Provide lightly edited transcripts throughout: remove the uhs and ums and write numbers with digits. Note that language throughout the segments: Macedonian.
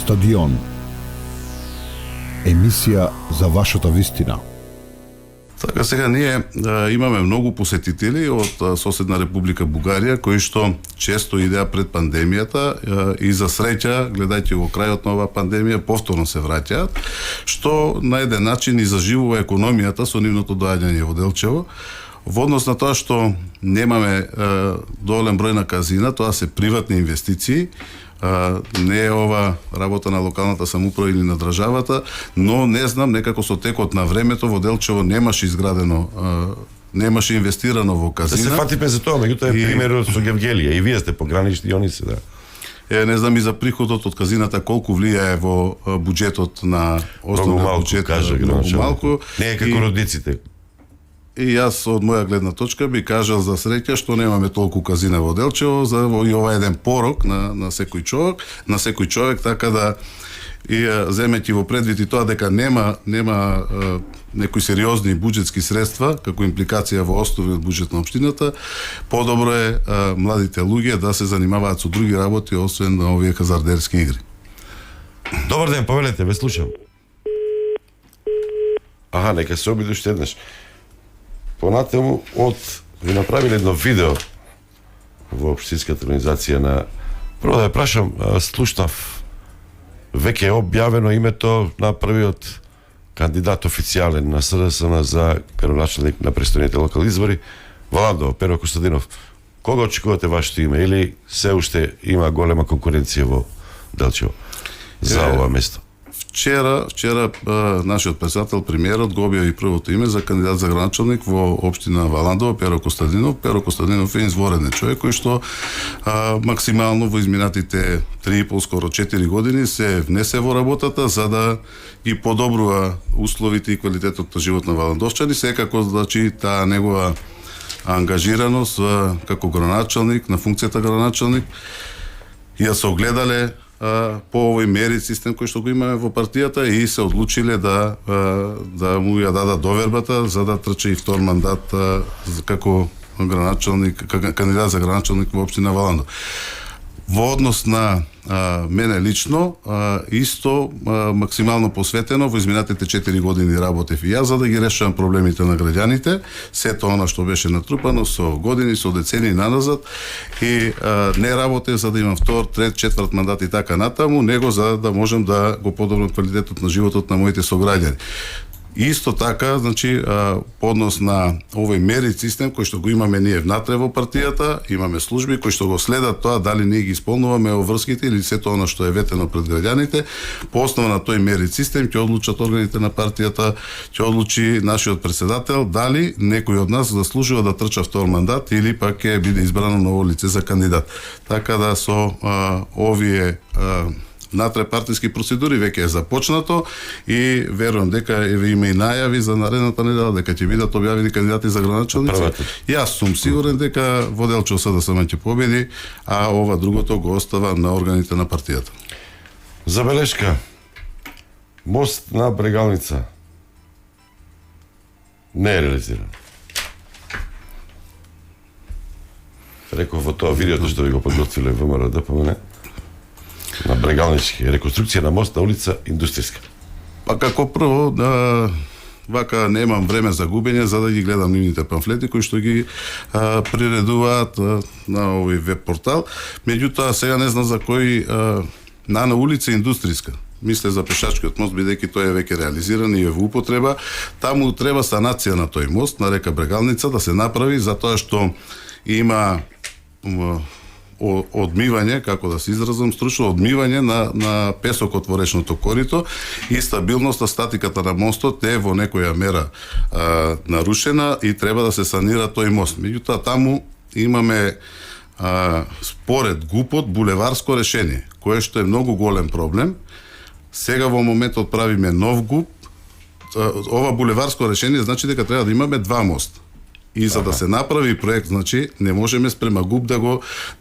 Стадион. Емисија за вашата вистина. Така, сега ние имаме многу посетители од соседна Република Бугарија, кои што често идеа пред пандемијата и за среќа, гледајќи го крајот на оваа пандемија, повторно се враќаат, што на еден начин и заживува економијата со нивното доаѓање во Делчево. Во однос на тоа што немаме доволен број на казина, тоа се приватни инвестиции, не е ова работа на локалната самоуправа или на државата, но не знам, некако со текот на времето во Делчево немаше изградено, немаше инвестирано во казина. Да се фатиме за тоа, меѓутоа е примерот со Гевгелија, и вие сте погранични, и они се, да. Не знам и за приходот од казината колку влијае во буџетот на основниот буџет, кажа, многу малку. Не е како родниците. И јас од моја гледна точка би кажал за среќа што немаме толку казина во Делчево, за и ова еден порок на секој човек, така да и земејќи во предвид и тоа дека нема некои сериозни буџетски средства како импликација во основниот буџет на општината, подобро е младите луѓе да се занимаваат со други работи освен на овие хазардерски игри. Добар ден, повелете, ве слушам. Нека се обиде уште еднаш. Понатаму ви направиле едно видео во општинската организација на... Прво да ја прашам, слушнав, веќе е објавено името на првиот кандидат официјален на СДСМ за градоначалник на престојните локални избори, Валандо, Pero Костадинов. Кога очекувате вашето име или се уште има голема конкуренција во Делчево за ова место? Вчера нашиот председател, премиерот, го објави првото име за кандидат за градоначалник во општина Валандово, Pero Костадинов. Pero Костадинов е извореден човек кој што максимално во изминатите 3,5 скоро 4 години се внесе во работата за да ги подобрува условите и квалитетот на живот на валандовчани, секако значи таа негова ангажираност како градоначалник, на функцијата градоначалник, ја се огледале по овој мерит систем кој што го имаме во партијата и се одлучиле да му ја дадат довербата за да трча и втор мандат како градоначалник, кандидат за градоначалник во општина Валандово. Во однос на мене лично, исто максимално посветено во изминатите 4 години работев и јас за да ги решавам проблемите на граѓаните, сето она што беше натрупано со години, со децени наназад и не работев за да имам втор, трет, четврт мандат и така натаму, него за да можем да го подобрам квалитетот на животот на моите сограѓани. Исто така, значи, по однос на овој мерит систем кој што го имаме ние внатре во партијата, имаме служби кои што го следат тоа дали ние ги исполнуваме обврските или сето она што е ветено пред граѓаните. По основа на тој мерит систем ќе одлучат органите на партијата, ќе одлучи нашиот председател дали некој од нас заслужува да трча втор мандат или пак ќе биде избрано ново лице за кандидат. Така да со овие внатре партиски процедури веќе е започнато и верувам дека има и најави за наредната недела дека ќе бидат објавени кандидати за градоначалници. Јас сум сигурен дека во Делчево СДСМ ќе победи, а ова другото го остава на органите на партијата. Забелешка. Мост на Брегалница не е реализиран. Реков во тоа видеото што ви го подготвиле ВМРО ДПМН на Брегалнички, реконструкција на мост на улица Индустријска. Па како прво, вака немам време за губење за да ги гледам нивните памфлети кои што ги приредуваат на овој веб портал. Меѓутоа сега не знам за кој на улица Индустријска. Мисле за пешачкиот мост, бидејќи тој е веќе реализиран и е во употреба. Таму треба санација на тој мост на река Брегалница да се направи затоа што има одмивање, како да се изразам стручно, одмивање на песокот во речното корито и стабилноста, статиката на мостот е во некоја мера нарушена и треба да се санира тој мост. Меѓутоа таму имаме според ГУП-от булеварско решение, кое што е многу голем проблем. Сега во моментот правиме нов ГУП. Ова булеварско решение значи дека треба да имаме два моста. И за да се направи проект, значи, не можеме спрема ГУП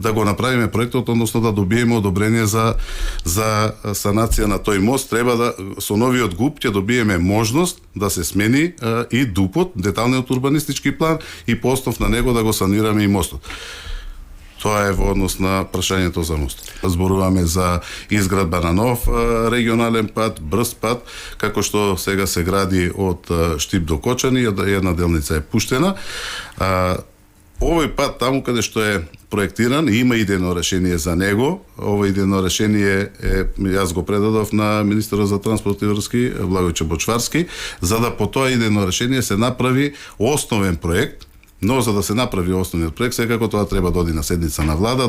да го направиме проектот, односно да добиеме одобрение за санација на тој мост. Треба да со новиот ГУП ќе добиеме можност да се смени и ДУП-от, деталниот урбанистички план, и по основ на него да го санираме и мостот. Тоа е во однос на прашањето за мост. Зборуваме за изградба на нов регионален пат, брз пат, како што сега се гради од Штип до Кочани, една делница е пуштена. Овој пат таму каде што е проектиран, има идејно решение за него. Ово идејно решение јас го предадов на министерот за транспорт и врски Благојче Бочварски, за да по тоа идејно решение се направи основен проект. Но за да се направи основниот проект, секако тоа треба да оди на седница на влада,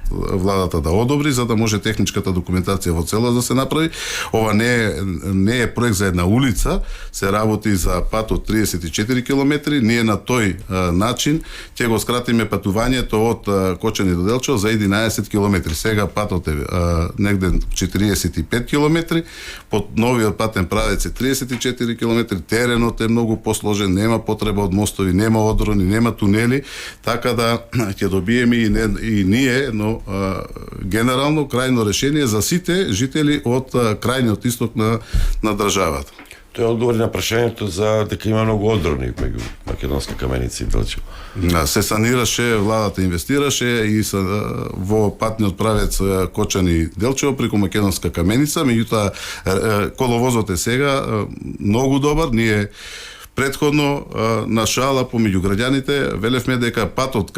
владата да одобри, за да може техничката документација во целост да се направи. Ова не е проект за една улица, се работи за пат од 34 км. Ние на тој начин ќе го скратиме патувањето од Кочани до Делчево за 11 км. Сега патот е негде 45 км, под новиот патен правец е 34 км, теренот е многу посложен, нема потреба од мостови, нема одрони, нема тунели, така да ќе добиеме и ние, но генерално крајно решение за сите жители од крајниот исток на државата. Тој одговори на прашањето за дека има многу одрони меѓу Македонска каменица и Делчево. Се санираше, владата инвестираше и во патниот правец Кочани Делчево преку Македонска каменица, меѓутоа коловозот е сега многу добар. Ние претходно на шала помеѓу граѓаните велевме дека патот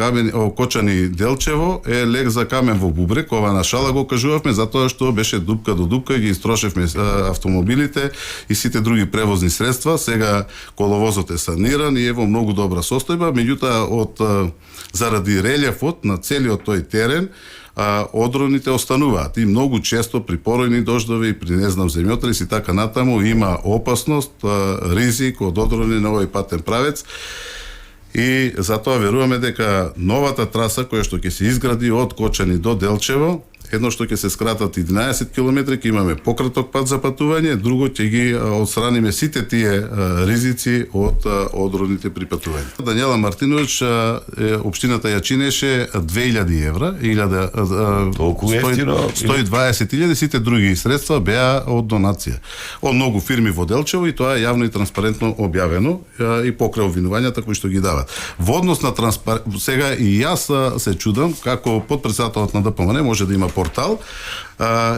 Кочани Делчево е лек за камен во бубрек. Ова на шала го кажувавме затоа што беше дупка до дупка, ги истрошевме автомобилите и сите други превозни средства. Сега коловозот е саниран и е во многу добра состојба, меѓутоа заради релјефот на целиот тој терен одроните остануваат и многу често при поројни дождови, при земјотрес и така натаму има опасност, ризик од одрони на овој патен правец. И затоа веруваме дека новата траса која што ќе се изгради од Кочани до Делчево, едно што ќе се скратат 11 км, ќе имаме пократок пат за патување, друго ќе ги отстраниме сите тие ризици од одроните при патување. Даниела Мартиновиќ, општината ја чинеше 2000 евра, 120.000, сите други средства беа од донација. Од многу фирми во Делчево и тоа е јавно и транспарентно објавено и покрај обвинувањата кои што ги дават. Во однос на сега и јас се чудам како потпредседателот на ДПМН може да има портал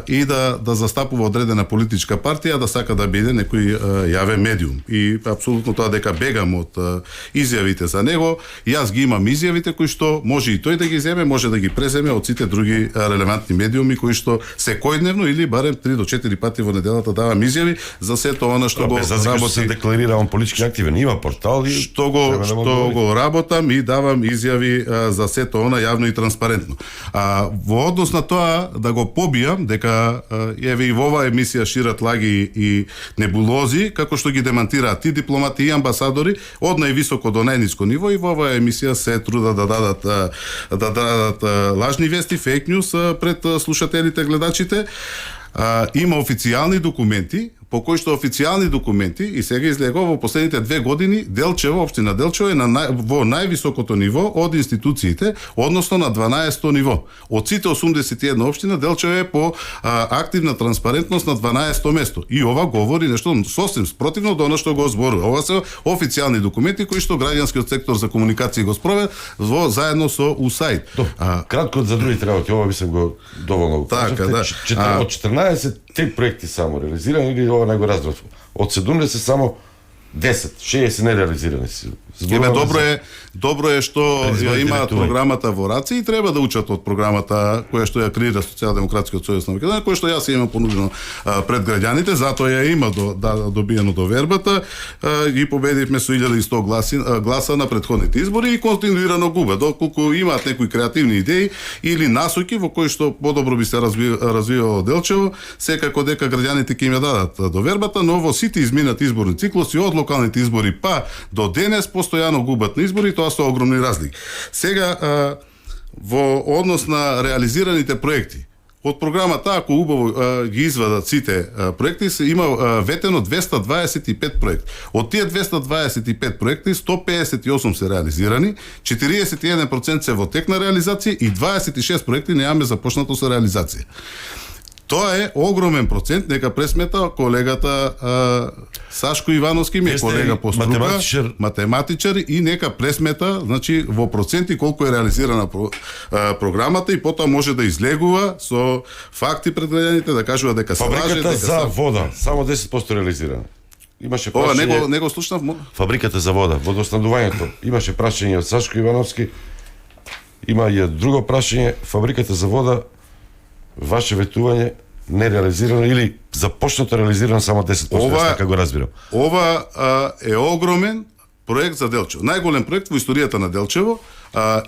и да застапува одредена политичка партија, да сака да биде некој јавен медиум. И апсолутно тоа дека бегам од изјавите за него, јас ги имам изјавите кои што може и тој да ги земе, може да ги преземе од сите други релевантни медиуми кои што секојдневно или барем 3 до 4 пати во неделата давам изјави за сето она што го работи. Се декларира он политички активен, има портал и што го работам и давам изјави за сето она јавно и транспарентно. Во однос на тоа да го побијам дека еве и во оваа емисија шират лаги и небулози, како што ги демантираат и дипломати и амбасадори од највисоко до најниско ниво, и во оваа емисија се трудат да дадат лажни вести, фейк нюс пред слушателите, гледачите. Има официјални документи, по кои што официјални документи и сега излегува во последните 2 години Делчево, општина Делчево е во највисокото ниво од институциите, односно на 12-то ниво. Од сите 81 општина Делчево е по активна транспарентност на 12-то место. И ова говори нешто сосем спротивно до она што го зборува. Ова се официјални документи кои што граѓанскиот сектор за комуникација го спровед заедно со УСАИД. Кратко за другите работи, ова би се го доволно го кажавте. Од 14 3 проекти само реализирани или ова не го раздвојува? Од 70 само 10, 60 нереализирани си. Добро е што ја имаат програмата во раци и треба да учат од програмата која што ја креира Социјалдемократскиот сојуз на Македонија, која што јас имам понудено пред граѓаните, затоа ја има добиено довербата и победивме со 1100 гласа на претходните избори и континуирано губе. Доколку имаат некои креативни идеи или насоки во кои што подобро би се развивало Делчево, секако дека граѓаните ќе им ја дадат довербата, но во сите изминати изборни циклуси од локалните избори па до денес постојано губат на избори, тоа се огромни разлики. Сега во однос на реализираните проекти од програмата, ако убаво ги извадат сите проекти, се има ветено 225 проекти. Од тие 225 проекти 158 се реализирани, 41% се во тек на реализација и 26 проекти немаме започнато со реализација. Тоа е огромен процент, нека пресмета колегата Сашко Ивановски, ми е Вие сте колега по струка, математичар. и нека пресмета, значи во проценти колку е реализирана програмата и потоа може да излегува со факти пред граѓаните, да кажува дека се лаже, Фабриката дека за вода, само 10% реализирана. Имаше Ова прашање... него слушнав. Фабриката за вода, водоснабдувањето. Имаше прашање од Сашко Ивановски. Има и друго прашање. Фабриката за вода, ваше ветување, не реализирано или започнато реализирано само 10%, така го разбирам. Ова е огромен проект за Делчево. Најголем проект во историјата на Делчево,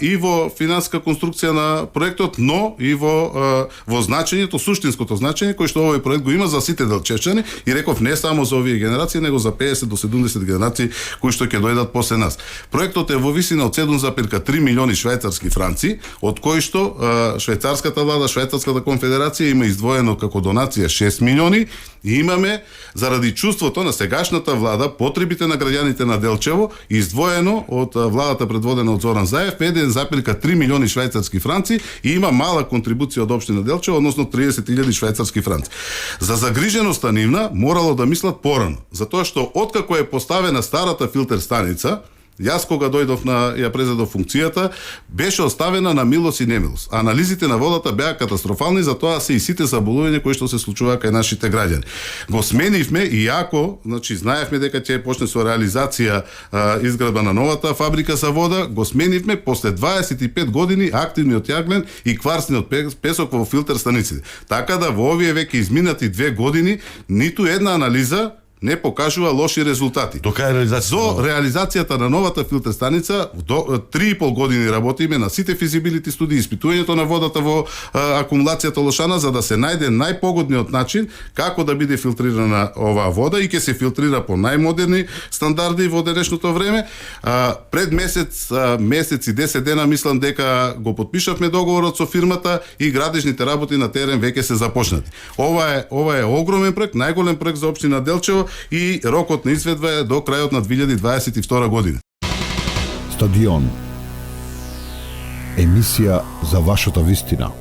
и во финансиска конструкција на проектот, но и во значењето, суштинското значење кој што овој проект го има за сите делчевчани, и реков не само за овие генерации, него за 50 до 70 генерации кои што ќе дојдат после нас. Проектот е во висина од 7,3 милиони швајцарски франци, од кои што швајцарската влада, швајцарската конфедерација има издвоено како донација 6 милиони, и имаме заради чувството на сегашната влада, потребите на граѓаните на Делчево, издвоено од владата предводена од Зоран Заев 1,3 милиони швајцарски франци, и има мала контрибуција од општина Делчево, односно 30.000 швајцарски франци. За загриженоста нивна морало да мислат порано, затоа што откако е поставена старата филтер станица, јас кога дојдов ја презедов функцијата, беше оставена на милост и немилост. Анализите на водата беа катастрофални, затоа се и сите заболувања кои што се случуваа кај нашите граѓани. Го сменивме, иако, значи, знаевме дека ќе почне со реализација изградба на новата фабрика за вода, го сменивме после 25 години активниот јаглен и кварсниот песок во филтер станиците. Така да во овие веќе изминати 2 години ниту една анализа не покажува лоши резултати. До кај реализација? До реализацијата на новата филтер станица, до 3,5 години работиме на сите физибилити студии, испитувањето на водата во акумулацијата Лошана, за да се најде најпогодниот начин како да биде филтрирана оваа вода, и ќе се филтрира по најмодерни стандарди во денешното време. Пред месец и 10 дена мислам дека го потпишавме договорот со фирмата и градежните работи на терен веќе се започнати. Ова е огромен проект, најголем проект за општина Делчево, и рокот на изведба е до крајот на 2022 година. Стадион. Емисија за вашата вистина.